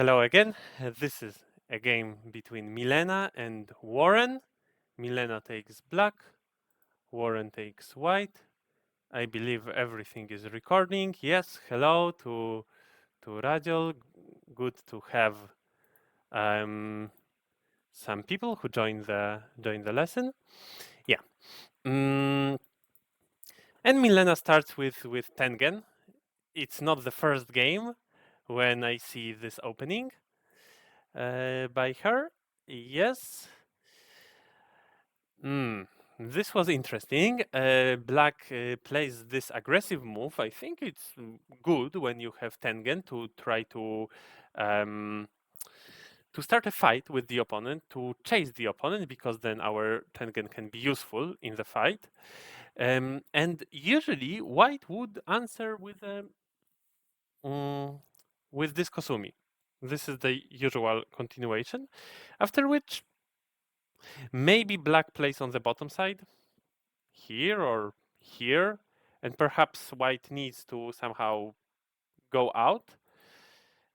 Hello again. This is a game between Milena and Warren. Milena takes black, Warren takes white. I believe everything is recording. Yes, hello to Radiol. Good to have um, some people who join the lesson. Yeah. Mm, and Milena starts with Tengen. It's not the first game when I see this opening by her. Yes. This was interesting. Black plays this aggressive move. I think it's good when you have Tengen to try um, to start a fight with the opponent, to chase the opponent, because then our Tengen can be useful in the fight. And usually, White would answer mm, with this Kosumi. This is the usual continuation. After which, maybe Black plays on the bottom side here or here, and perhaps white needs to somehow go out.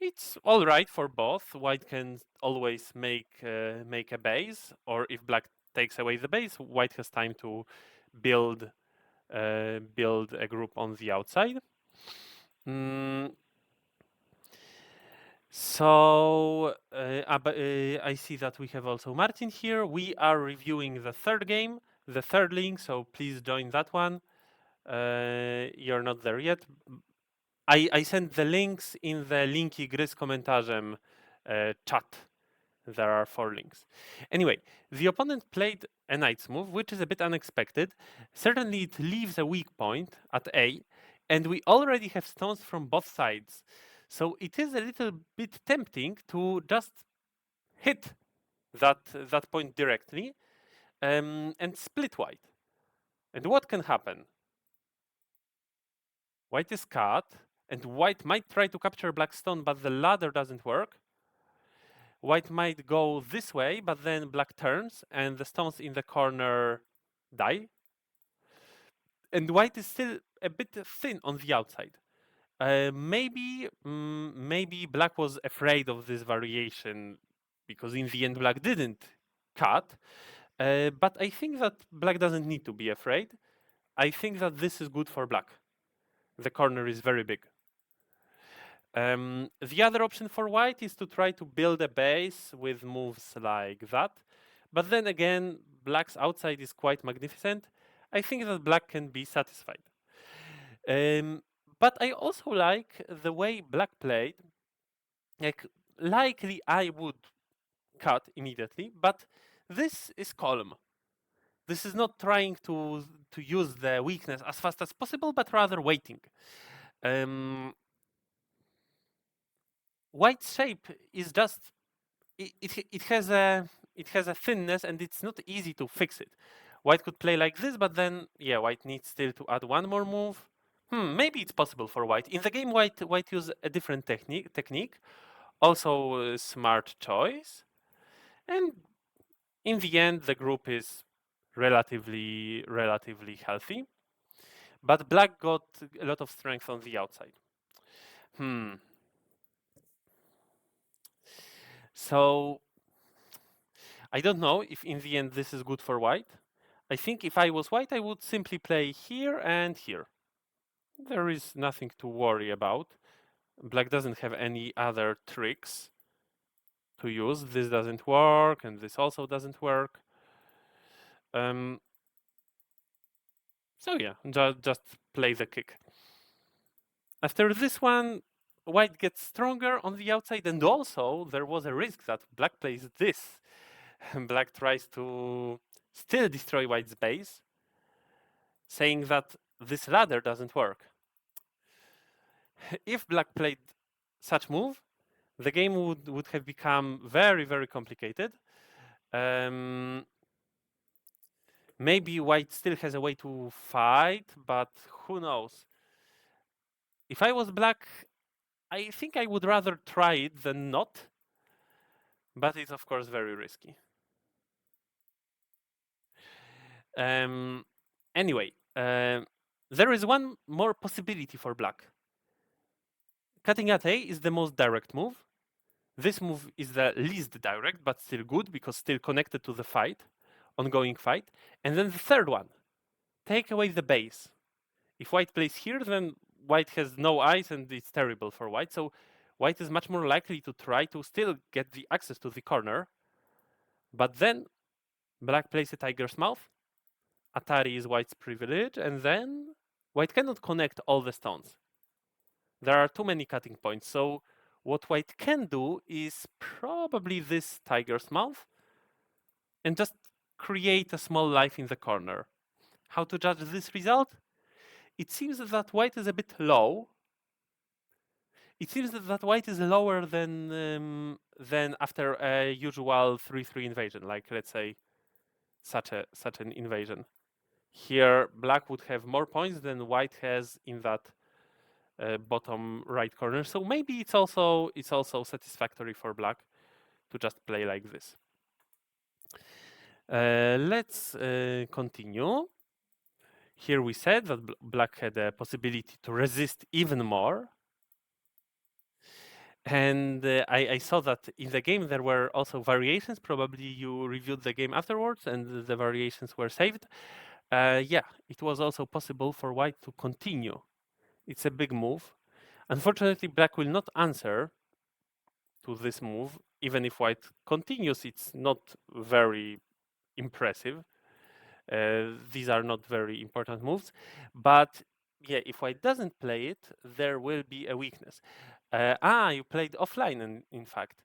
It's all right for both. White can always make a base, or if black takes away the base, white has time to build build a group on the outside. Mm, I see that we have also Martin here. We are reviewing the third game, the third link, so please join that one. You're not there yet. I sent the links in the linki gry z komentarzem chat. There are 4 links. Anyway, the opponent played a knight's move, which is a bit unexpected. Certainly, it leaves a weak point at A, and we already have stones from both sides. So it is a little bit tempting to just hit that point directly and split white. And what can happen? White is cut, and white might try to capture black stone, but the ladder doesn't work. White might go this way, but then black turns, and the stones in the corner die. And white is still a bit thin on the outside. Maybe black was afraid of this variation because in the end black didn't cut. But I think that black doesn't need to be afraid. I think that this is good for black. The corner is very big. The other option for white is to try to build a base with moves like that. But then again, black's outside is quite magnificent. I think that black can be satisfied. But I also like the way black played. Like, likely I would cut immediately, but this is calm. This is not trying to use the weakness as fast as possible, but rather waiting. White shape is just it has a thinness and it's not easy to fix it. White could play like this, but then yeah, white needs still to add one more move. Maybe it's possible for white. In the game, white use a different technique. Also, a smart choice. And in the end, the group is relatively healthy. But black got a lot of strength on the outside. So I don't know if in the end this is good for white. I think if I was white, I would simply play here and here. There is nothing to worry about. Black doesn't have any other tricks to use. This doesn't work, and this also doesn't work. So yeah, just play the kick. After this one, white gets stronger on the outside, and also there was a risk that black plays this. Black tries to still destroy white's base, saying that this ladder doesn't work. If black played such move, the game would have become very complicated. Maybe white still has a way to fight, but who knows? If I was black, I think I would rather try it than not, but it's of course very risky. Anyway, there is one more possibility for black. Cutting at A is the most direct move. This move is the least direct, but still good because still connected to the fight, ongoing fight. And then the third one, take away the base. If white plays here, then white has no eyes and it's terrible for white. So white is much more likely to try to still get the access to the corner. But then black plays a tiger's mouth. Atari is white's privilege, and then white cannot connect all the stones. There are too many cutting points. So what white can do is probably this tiger's mouth and just create a small life in the corner. How to judge this result? It seems that white is a bit low. It seems that white is lower than after a usual 3-3 invasion, like let's say such an invasion. Here, black would have more points than white has in that bottom right corner. So maybe it's also satisfactory for black to just play like this. Let's continue. Here we said that black had a possibility to resist even more. And I saw that in the game there were also variations. Probably you reviewed the game afterwards and the variations were saved. Yeah, it was also possible for white to continue. It's a big move. Unfortunately, black will not answer to this move. Even if white continues, it's not very impressive. These are not very important moves. But yeah, if white doesn't play it, there will be a weakness. You played offline, in fact.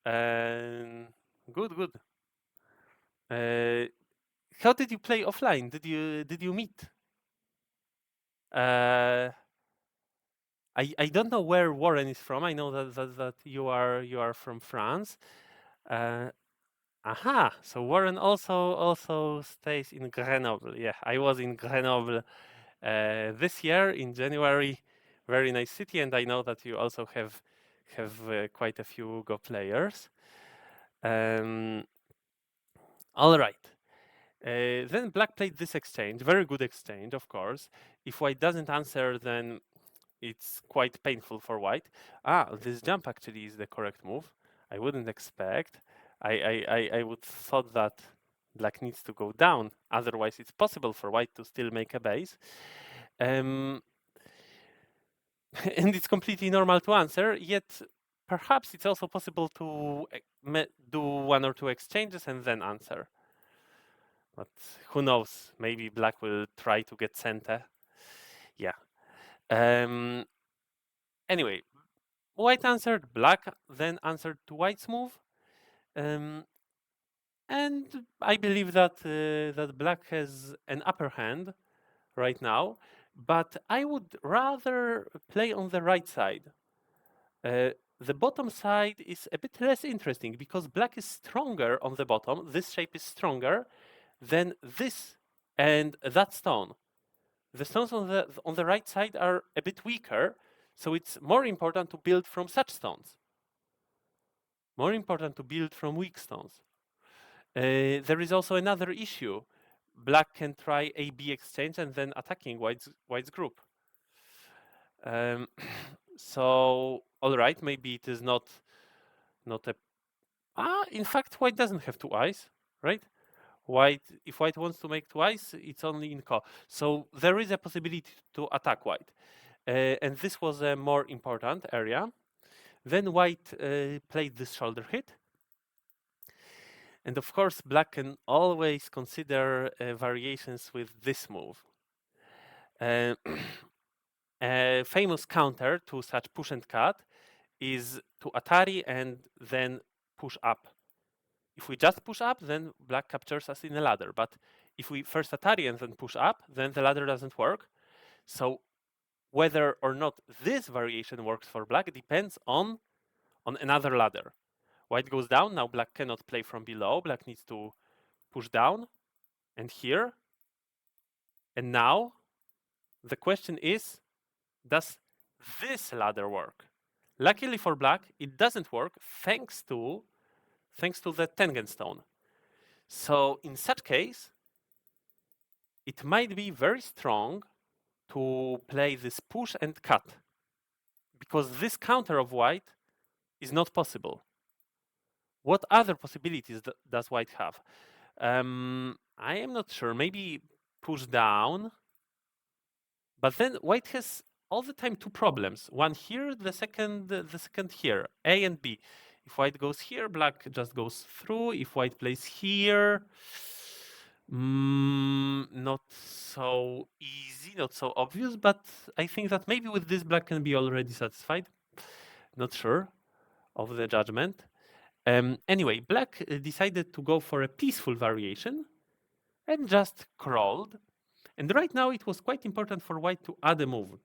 Good, good. How did you play offline? Did you meet? I don't know where Warren is from. I know that you are from France. Aha! So Warren also stays in Grenoble. Yeah, I was in Grenoble this year in January. Very nice city, and I know that you also have quite a few Go players. All right. Then black played this exchange, very good exchange, of course. If white doesn't answer, then it's quite painful for white. This jump actually is the correct move. I wouldn't expect. I would thought that black needs to go down. Otherwise, it's possible for white to still make a base. And it's completely normal to answer, yet perhaps it's also possible to do one or two exchanges and then answer. But who knows? Maybe black will try to get center. Yeah. Anyway, white answered, black then answered to white's move. And I believe that that black has an upper hand right now, but I would rather play on the right side. The bottom side is a bit less interesting because black is stronger on the bottom. This shape is stronger than this and that stone. The stones on the right side are a bit weaker, so it's more important to build from such stones. More important to build from weak stones. There is also another issue. Black can try A-B exchange and then attacking white's group. So, all right, maybe it is not a. In fact, white doesn't have two eyes, right? If white wants to make two eyes, it's only in call. So there is a possibility to attack white, and this was a more important area. Then white played this shoulder hit. And of course, black can always consider variations with this move. A famous counter to such push and cut is to Atari and then push up. If we just push up, then black captures us in a ladder. But if we first Atari and then push up, then the ladder doesn't work. So whether or not this variation works for black depends on another ladder. White goes down, now black cannot play from below, black needs to push down, and here. And now, the question is, does this ladder work? Luckily for black, it doesn't work thanks to the Tengen stone. So in such case, it might be very strong to play this push and cut, because this counter of white is not possible. What other possibilities does white have? I am not sure. Maybe push down. But then white has all the time two problems. One here, the second here, A and B. If white goes here, black just goes through. If white plays here, not so easy, not so obvious, but I think that maybe with this black can be already satisfied. Not sure of the judgment. Anyway, black decided to go for a peaceful variation and just crawled. And right now it was quite important for white to add a move.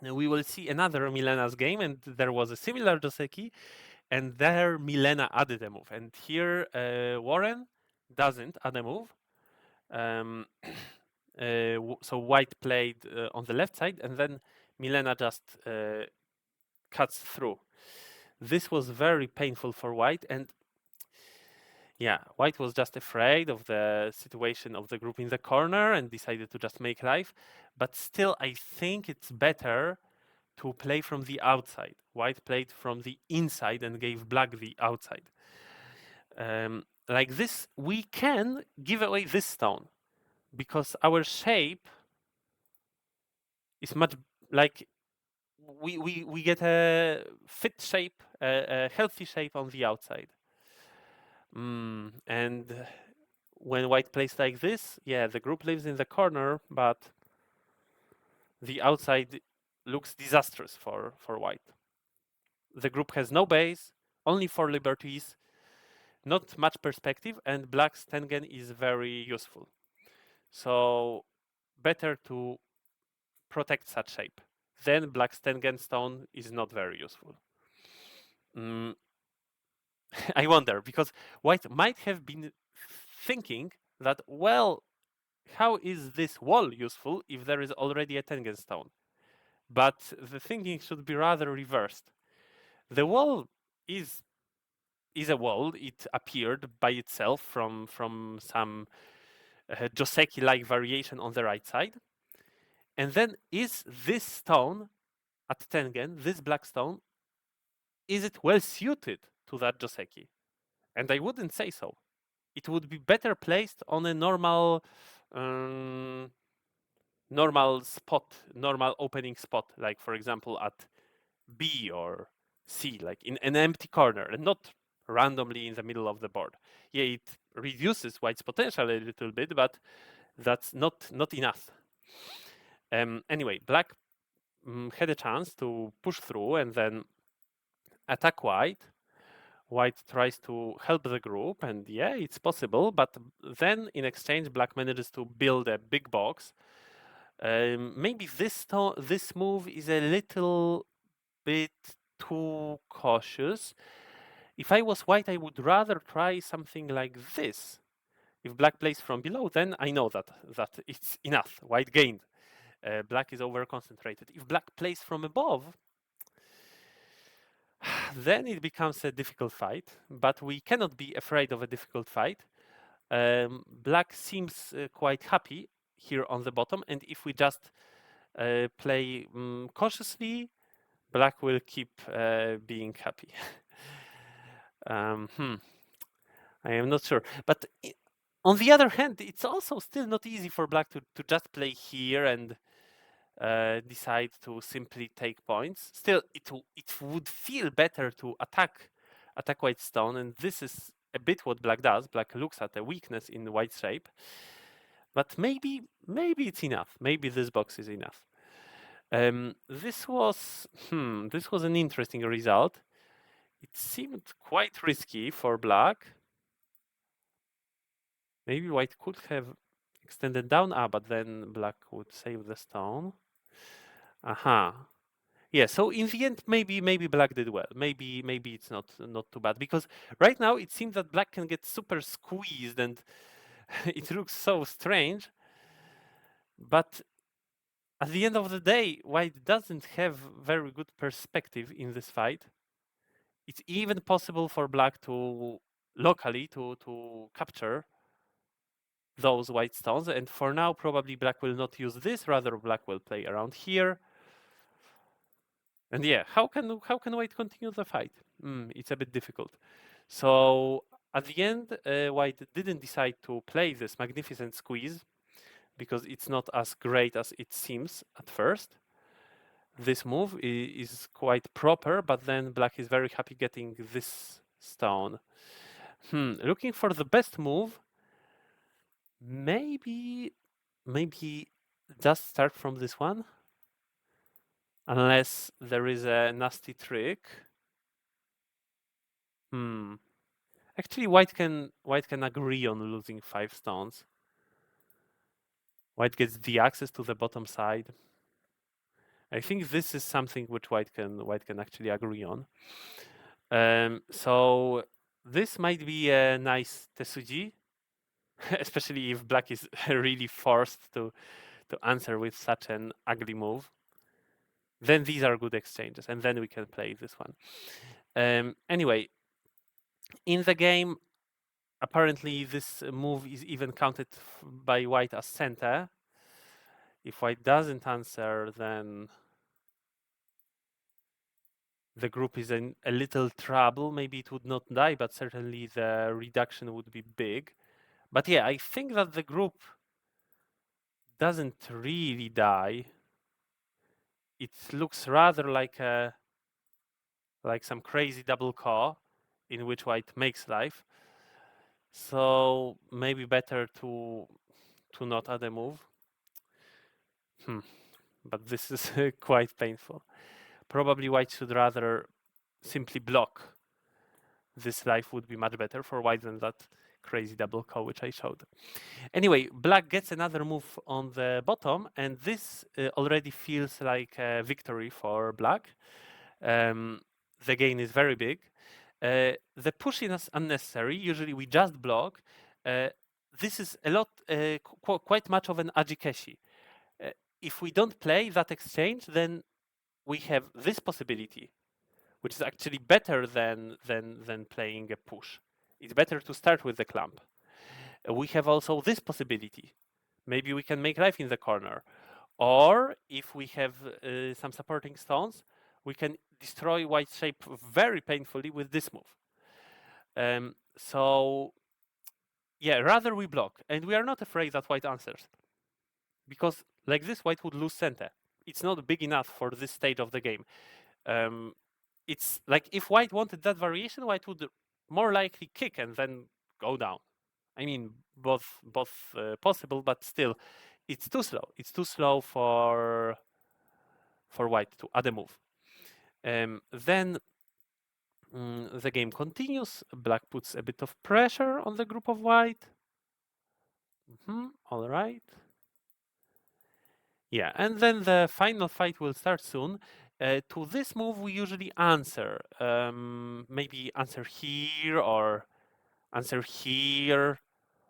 Now we will see another Milena's game, and there was a similar Joseki, and there Milena added a move. And here Warren doesn't add a move. So white played on the left side, and then Milena just cuts through. This was very painful for white, and yeah, white was just afraid of the situation of the group in the corner and decided to just make life. But still, I think it's better to play from the outside. White played from the inside and gave black the outside. Like this, we can give away this stone because our shape is much like we get a fit shape, a healthy shape on the outside. And when white plays like this, yeah, the group lives in the corner, but the outside looks disastrous for white. The group has no base, only 4 liberties, not much perspective, and black's tengen is very useful. So better to protect such shape. Then black's tengen stone is not very useful. I wonder, because white might have been thinking that, well, how is this wall useful if there is already a tengen stone? But the thinking should be rather reversed. The wall is a wall. It appeared by itself from some Joseki-like variation on the right side. And then is this stone at Tengen, this black stone, is it well suited to that Joseki? And I wouldn't say so. It would be better placed on a normal spot, normal opening spot, like for example at B or C, like in an empty corner, and not randomly in the middle of the board. Yeah, it reduces white's potential a little bit, but that's not enough. Anyway, black had a chance to push through and then attack white. White tries to help the group, and yeah, it's possible, but then in exchange, black manages to build a big box. Maybe this move is a little bit too cautious. If I was white, I would rather try something like this. If black plays from below, then I know that it's enough. White gained. Black is over concentrated. If black plays from above, then it becomes a difficult fight. But we cannot be afraid of a difficult fight. Black seems quite happy here on the bottom, and if we just play cautiously, black will keep being happy. I am not sure. But on the other hand, it's also still not easy for black to just play here and decide to simply take points. Still, it would feel better to attack white stone, and this is a bit what black does. Black looks at a weakness in white shape, but maybe it's enough. Maybe this box is enough. This was an interesting result. It seemed quite risky for black. Maybe white could have extended down, but then black would save the stone. Aha. Yeah, so in the end, maybe black did well. Maybe it's not too bad, because right now it seems that black can get super squeezed and it looks so strange. But at the end of the day, white doesn't have very good perspective in this fight. It's even possible for black to locally to capture those white stones, and for now probably black will not use this, rather black will play around here. And yeah, how can white continue the fight? It's a bit difficult. So at the end, white didn't decide to play this magnificent squeeze because it's not as great as it seems at first. This move is quite proper, but then black is very happy getting this stone. Looking for the best move, maybe just start from this one, unless there is a nasty trick. Hmm. Actually, white can agree on losing 5 stones. White gets the access to the bottom side. I think this is something which white can actually agree on. So this might be a nice Tesuji, especially if black is really forced to answer with such an ugly move. Then these are good exchanges, and then we can play this one. Anyway, in the game, apparently this move is even counted by white as center. If white doesn't answer, then the group is in a little trouble. Maybe it would not die, but certainly the reduction would be big. But yeah, I think that the group doesn't really die. It looks rather like some crazy double claw in which white makes life. So maybe better to not add a move. But this is quite painful. Probably white should rather simply block. This life would be much better for white than that crazy double claw which I showed. Anyway, black gets another move on the bottom, and this already feels like a victory for black. The gain is very big. The push is unnecessary. Usually we just block. This is a lot, quite much of an ajikeshi. If we don't play that exchange, then we have this possibility, which is actually better than playing a push. It's better to start with the clamp. We have also this possibility. Maybe we can make life in the corner. Or if we have some supporting stones, we can destroy white shape very painfully with this move. So yeah, rather we block. And we are not afraid that white answers. Because like this, white would lose center. It's not big enough for this stage of the game. It's like if white wanted that variation, white would more likely kick and then go down. I mean, both possible, but still, it's too slow. It's too slow for white to add a move. Then the game continues. Black puts a bit of pressure on the group of white. All right. Yeah, and then the final fight will start soon. To this move, we usually answer. Maybe answer here or answer here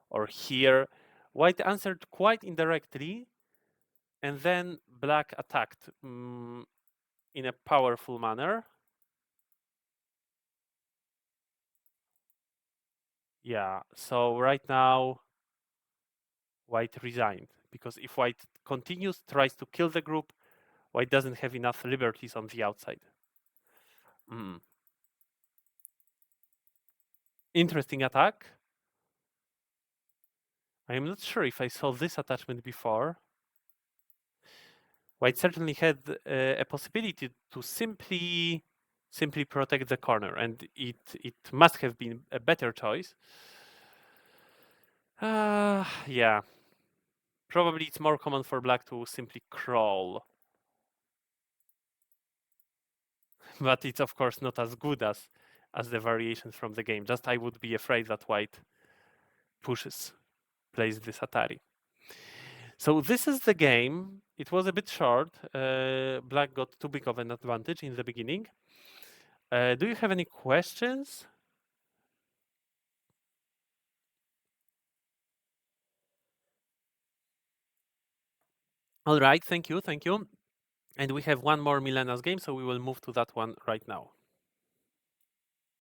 or here. White answered quite indirectly, and then black attacked in a powerful manner. Yeah, so right now, white resigned, because if white continues, tries to kill the group, white doesn't have enough liberties on the outside. Interesting attack. I am not sure if I saw this attachment before. White certainly had a possibility to simply protect the corner, and it must have been a better choice. Yeah. Probably it's more common for black to simply crawl. But it's of course not as good as the variations from the game. Just I would be afraid that white plays this Atari. So this is the game. It was a bit short. Black got too big of an advantage in the beginning. Do you have any questions? All right, thank you. And we have one more Milena's game, so we will move to that one right now.